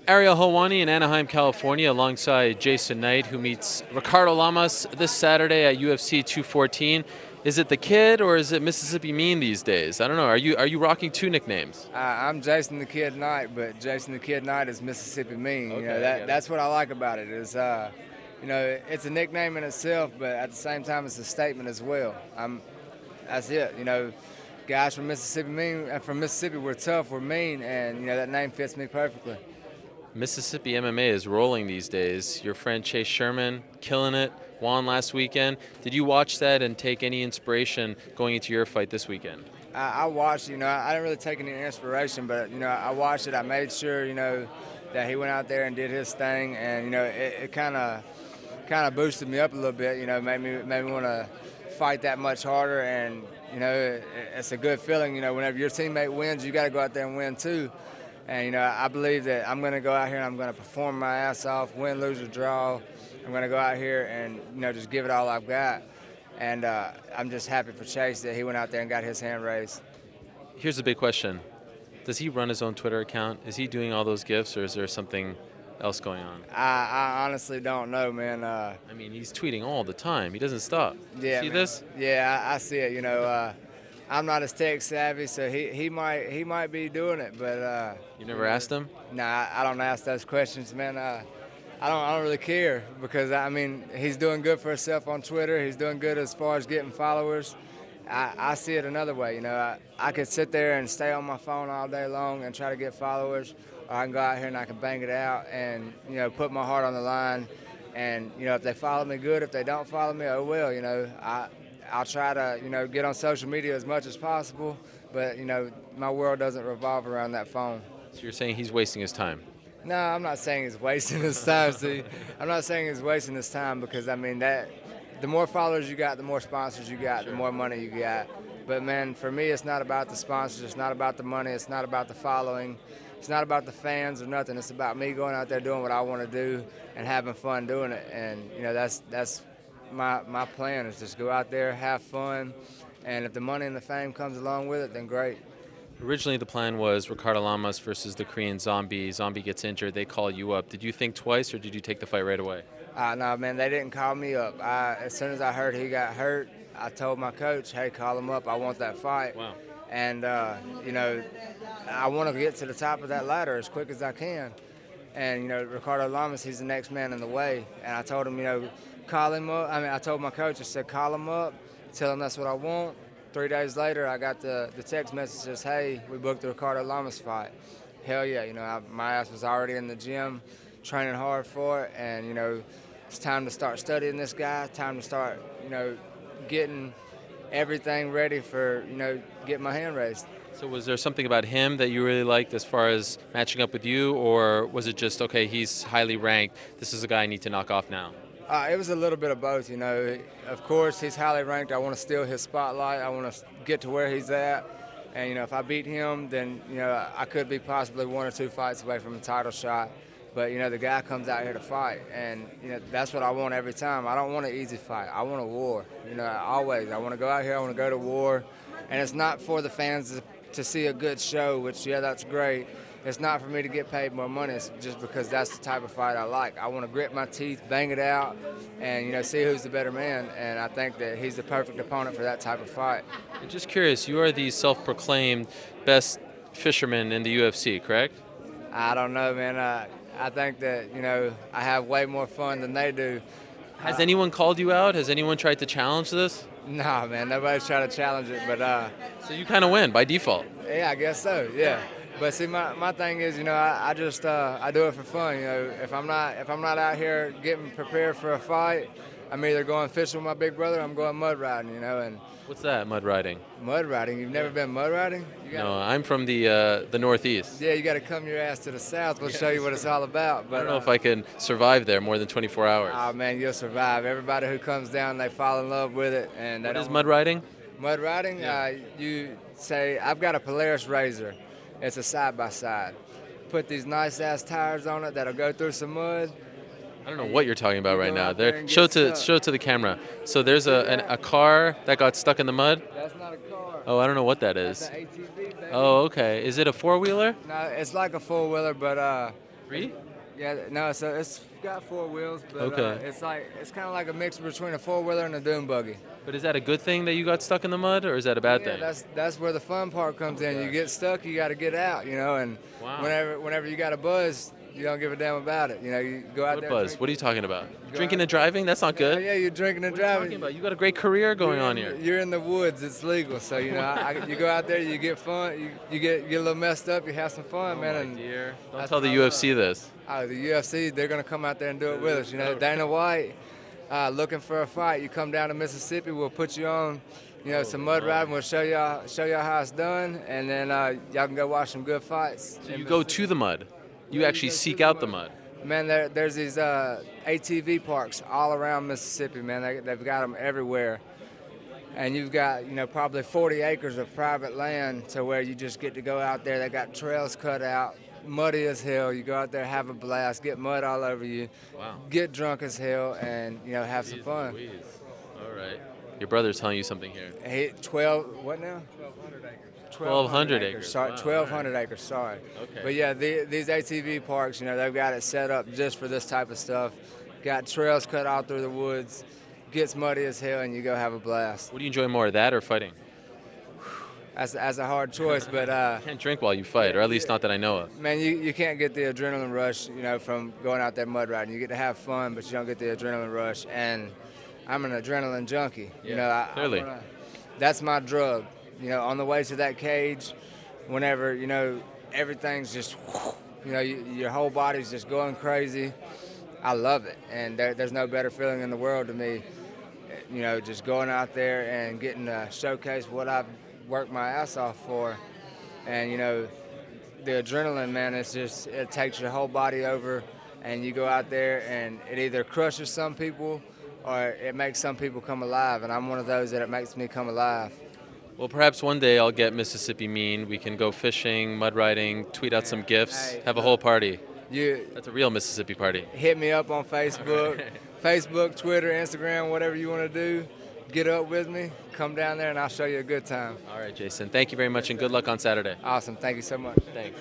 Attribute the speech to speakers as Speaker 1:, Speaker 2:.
Speaker 1: Ariel Helwani in Anaheim, California, alongside Jason Knight, who meets Ricardo Lamas this Saturday at UFC 214. Is it the Kid or is it Mississippi Mean these days? I don't know. Are you rocking two nicknames?
Speaker 2: I'm Jason the Kid Knight, but Jason the Kid Knight is Mississippi Mean.
Speaker 1: Okay,
Speaker 2: You know that's what I like about it. Is it's a nickname in itself, but at the same time, it's a statement as well. That's it. Guys from Mississippi Mean, from Mississippi, we're tough, we're mean, and that name fits me perfectly.
Speaker 1: Mississippi MMA is rolling these days. Your friend Chase Sherman, killing it, won last weekend. Did you watch that and take any inspiration going into your fight this weekend?
Speaker 2: I watched, I didn't really take any inspiration, but, I watched it. I made sure, that he went out there and did his thing, and, it kind of boosted me up a little bit, made me want to fight that much harder, and, it's a good feeling, whenever your teammate wins, you got to go out there and win too. And, I believe that I'm going to go out here and I'm going to perform my ass off, win, lose, or draw. I'm going to go out here and, just give it all I've got. And I'm just happy for Chase that he went out there and got his hand raised.
Speaker 1: Here's the big question. Does he run his own Twitter account? Is he doing all those gifts, or is there something else going on?
Speaker 2: I honestly don't know, man.
Speaker 1: I mean, he's tweeting all the time. He doesn't stop.
Speaker 2: Yeah,
Speaker 1: see
Speaker 2: man.
Speaker 1: This?
Speaker 2: Yeah, I see it. I'm not as tech savvy, so he might be doing it, but
Speaker 1: You never asked him?
Speaker 2: Nah, I don't ask those questions, man. I don't really care because he's doing good for himself on Twitter. He's doing good as far as getting followers. I see it another way. I could sit there and stay on my phone all day long and try to get followers, or I can go out here and I can bang it out and put my heart on the line. And if they follow me, good. If they don't follow me, oh well. I'll try to, get on social media as much as possible, but, my world doesn't revolve around that phone.
Speaker 1: So you're saying he's wasting his time?
Speaker 2: No, I'm not saying he's wasting his time. See, I'm not saying he's wasting his time because, that the more followers you got, the more sponsors you got, the more money you got. But, man, for me, it's not about the sponsors. It's not about the money. It's not about the following. It's not about the fans or nothing. It's about me going out there doing what I want to do and having fun doing it. And, that's my plan is just go out there, have fun, and if the money and the fame comes along with it, then great.
Speaker 1: Originally, the plan was Ricardo Lamas versus the Korean Zombie. Zombie gets injured. They call you up. Did you think twice, or did you take the fight right away?
Speaker 2: No, man, they didn't call me up. As soon as I heard he got hurt, I told my coach, hey, call him up. I want that fight.
Speaker 1: Wow.
Speaker 2: And, I want to get to the top of that ladder as quick as I can. And, Ricardo Lamas, he's the next man in the way. And I told him, call him up. I told my coach, I said, call him up, tell him that's what I want. 3 days later, I got the text message that says, hey, we booked the Ricardo Lamas fight. Hell yeah, my ass was already in the gym, training hard for it, and, it's time to start studying this guy, time to start, getting everything ready for, getting my hand raised.
Speaker 1: So was there something about him that you really liked as far as matching up with you, or was it just, okay, he's highly ranked, this is a guy I need to knock off now?
Speaker 2: It was a little bit of both, Of course, he's highly ranked. I want to steal his spotlight. I want to get to where he's at. And, if I beat him, then, I could be possibly 1 or 2 fights away from a title shot. But, the guy comes out here to fight. And, that's what I want every time. I don't want an easy fight. I want a war, always. I want to go out here. I want to go to war. And it's not for the fans to see a good show, which, yeah, that's great. It's not for me to get paid more money. It's just because that's the type of fight I like. I want to grit my teeth, bang it out, and see who's the better man. And I think that he's the perfect opponent for that type of fight.
Speaker 1: I'm just curious, you are the self-proclaimed best fisherman in the UFC, correct?
Speaker 2: I don't know, man. I think that I have way more fun than they do.
Speaker 1: Has anyone called you out? Has anyone tried to challenge this?
Speaker 2: Nah, man. Nobody's trying to challenge it, but
Speaker 1: so you kind of win by default.
Speaker 2: Yeah, I guess so. Yeah. But see, my thing is, I just I do it for fun. If I'm not out here getting prepared for a fight, I'm either going fishing with my big brother, or I'm going mud riding. And
Speaker 1: what's that, mud riding?
Speaker 2: Mud riding? You've never been mud riding?
Speaker 1: No, I'm from the Northeast.
Speaker 2: Yeah, you got to come your ass to the South. We'll show you what it's all about. But
Speaker 1: I don't know if I can survive there more than 24 hours.
Speaker 2: Oh man, you'll survive. Everybody who comes down, they fall in love with it. And
Speaker 1: what is mud riding?
Speaker 2: Mud riding?
Speaker 1: Yeah.
Speaker 2: You say, I've got a Polaris Razor. It's a side-by-side. Put these nice-ass tires on it that'll go through some mud.
Speaker 1: I don't know what you're talking about right now. There, show to the camera. So there's a car that got stuck in the mud?
Speaker 2: That's not a car.
Speaker 1: Oh, I don't know what that is.
Speaker 2: That's an ATV, baby.
Speaker 1: Oh, okay. Is it a four-wheeler?
Speaker 2: No, it's like a four-wheeler, but
Speaker 1: Free?
Speaker 2: Yeah, no, so it's got 4 wheels, but
Speaker 1: Okay.
Speaker 2: it's kind of like a mix between a 4-wheeler and a dune buggy.
Speaker 1: But is that a good thing that you got stuck in the mud, or is that a bad
Speaker 2: Yeah,
Speaker 1: thing?
Speaker 2: that's where the fun part comes in. You
Speaker 1: gosh.
Speaker 2: get stuck, you got to get out, you know. And
Speaker 1: Wow.
Speaker 2: whenever you got a buzz, you don't give a damn about it. You know, you go out
Speaker 1: What
Speaker 2: there.
Speaker 1: buzz?
Speaker 2: Drink,
Speaker 1: What are you talking about?
Speaker 2: Go
Speaker 1: Drinking
Speaker 2: out-
Speaker 1: and driving? That's not good.
Speaker 2: Yeah, you're drinking and
Speaker 1: What are you
Speaker 2: driving.
Speaker 1: talking about? You got a great career going on here.
Speaker 2: You're in the woods. It's legal, so you know. You go out there, you get fun. You get a little messed up. You have some fun, man.
Speaker 1: Oh,
Speaker 2: And
Speaker 1: my dear. Don't
Speaker 2: that's
Speaker 1: tell the
Speaker 2: what I
Speaker 1: UFC this.
Speaker 2: the UFC, they're gonna come out there and do it with us. You know, Dana White, looking for a fight. You come down to Mississippi, we'll put you on. You know, some mud riding. We'll show y'all how it's done, and then y'all can go watch some good fights.
Speaker 1: So you go to the mud. You actually seek out the mud.
Speaker 2: Man, there's these ATV parks all around Mississippi, man. They've got them everywhere. And you've got, you know, probably 40 acres of private land to where you just get to go out there. They got trails cut out, muddy as hell. You go out there, have a blast, get mud all over you,
Speaker 1: Wow.
Speaker 2: get drunk as hell, and, you know, have some fun.
Speaker 1: Louise. All right. Your brother's telling you something here.
Speaker 2: Hit 12, what now?
Speaker 1: 1,200 acres.
Speaker 2: Sorry,
Speaker 1: Wow,
Speaker 2: 1,200 acres, sorry.
Speaker 1: Okay.
Speaker 2: But yeah, these ATV parks, you know, they've got it set up just for this type of stuff. Got trails cut out through the woods, gets muddy as hell, and you go have a blast.
Speaker 1: What do you enjoy more, that or fighting?
Speaker 2: That's a hard choice, but
Speaker 1: Can't drink while you fight, or at least not that I know of.
Speaker 2: man, you can't get the adrenaline rush, you know, from going out there mud riding. You get to have fun, but you don't get the adrenaline rush. And I'm an adrenaline junkie. You know,
Speaker 1: clearly.
Speaker 2: That's my drug. You know, on the way to that cage, whenever, you know, everything's just, you know, your whole body's just going crazy. I love it, and there's no better feeling in the world to me. You know, just going out there and getting to showcase what I've worked my ass off for. And, you know, the adrenaline, man, it takes your whole body over, and you go out there and it either crushes some people or it makes some people come alive. And I'm one of those that it makes me come alive.
Speaker 1: Well, perhaps one day I'll get Mississippi mean. We can go fishing, mud riding, tweet out some gifts,
Speaker 2: Hey,
Speaker 1: have a whole party.
Speaker 2: You
Speaker 1: That's a real Mississippi party.
Speaker 2: hit me up on Facebook,
Speaker 1: Right.
Speaker 2: Facebook, Twitter, Instagram, whatever you want to do. Get up with me, come down there, and I'll show you a good time.
Speaker 1: All right, Jason. Thank you very much, and good luck on Saturday.
Speaker 2: Awesome. Thank you so much.
Speaker 1: Thanks.